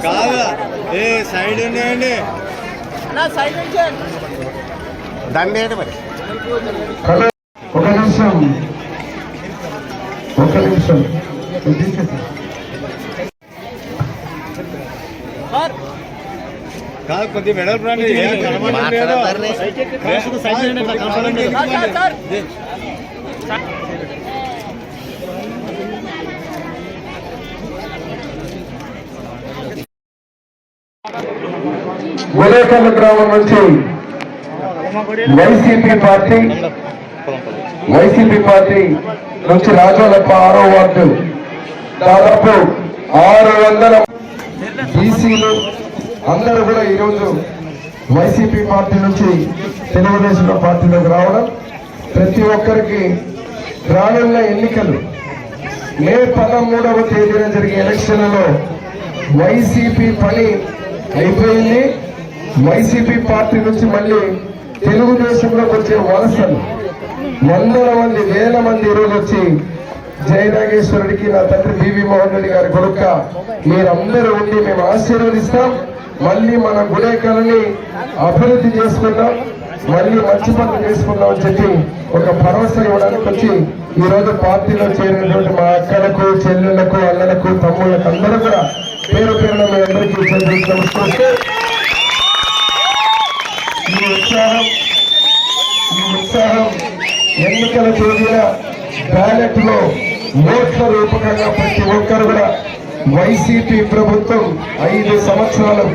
కాదా ఏ సైడ్ ఉన్నాయండి దాన్ని ఏంటి మరి ఒక నిమిషం కాదు కొద్దిగా మెడల్ ప్రాణి గొడేకల్ గ్రామం నుంచి వైసీపీ పార్టీ నుంచి రాజోలప్ప 6వ వార్డు దాదాపు 600 బీసీలు అందరూ కూడా ఈరోజు వైసీపీ పార్టీ నుంచి తెలుగుదేశం పార్టీలోకి రావడం, ప్రతి ఒక్కరికి రానున్న ఎన్నికలు మే 13వ తేదీన జరిగే ఎలక్షన్లలో వైసీపీ పని అయిపోయింది. వైసీపీ పార్టీ నుంచి మళ్ళీ తెలుగుదేశంలోకి వచ్చే వలసలు వందల మంది వేల మంది ఈరోజు వచ్చి జయనాగేశ్వరుడికి నా తండ్రి బివి మోహన్ రెడ్డి గారి కొడుక మీరందరూ ఉండి మేము ఆశీర్వదిస్తాం, మళ్ళీ మన గుడేకల్ని అభివృద్ధి చేసుకుందాం, మళ్ళీ మంచి పనులు చేసుకుందాం అని చెప్పి ఒక భరోసా ఇవ్వడానికి వచ్చి ఈ రోజు పార్టీలో చేరినటువంటి మా అక్కలకు, చెల్లెళ్లకు, అన్నలకు, తమ్ముళ్లకు అందరూ కూడా పేరు పేరున మీ అందరికీ నమస్కరిస్తే ఈ ఉత్సాహం ఎన్నికల తేదీన బ్యాలెట్ లో ఓట్ల రూపకంగా ప్రతి ఒక్కరు కూడా వైసీపీ ప్రభుత్వం 5 సంవత్సరాలు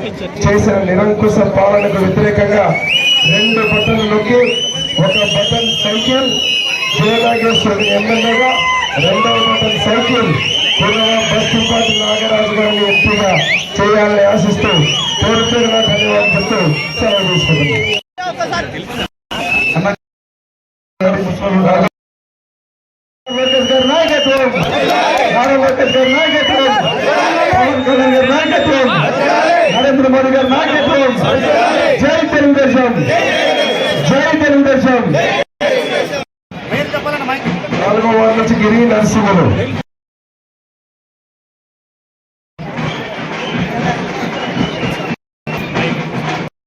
చేసిన నిరంకుశ పాలనకు వ్యతిరేకంగా 2 బటన్లు నొక్కి, ఒక బటన్ సైకిల్ జయనాగేశ్వరి ఎమ్మెల్యేగా, 2వ బటన్ సైకిల్ పునవ బస్సుపాటి నాగరాజు గారిని ఎంపీగా చేయాలని ఆశిస్తూ పేరు పేరున ధన్యవాదాలు చెప్తూ సెలవు తీసుకుంటున్నాను. నరేంద్ర మోడీ గారి నాయకత్వం, జై తెలుగుదేశం, జై తెలుగుదేశం. 4వ వార్డు నుంచి గిరి నరసింహులు.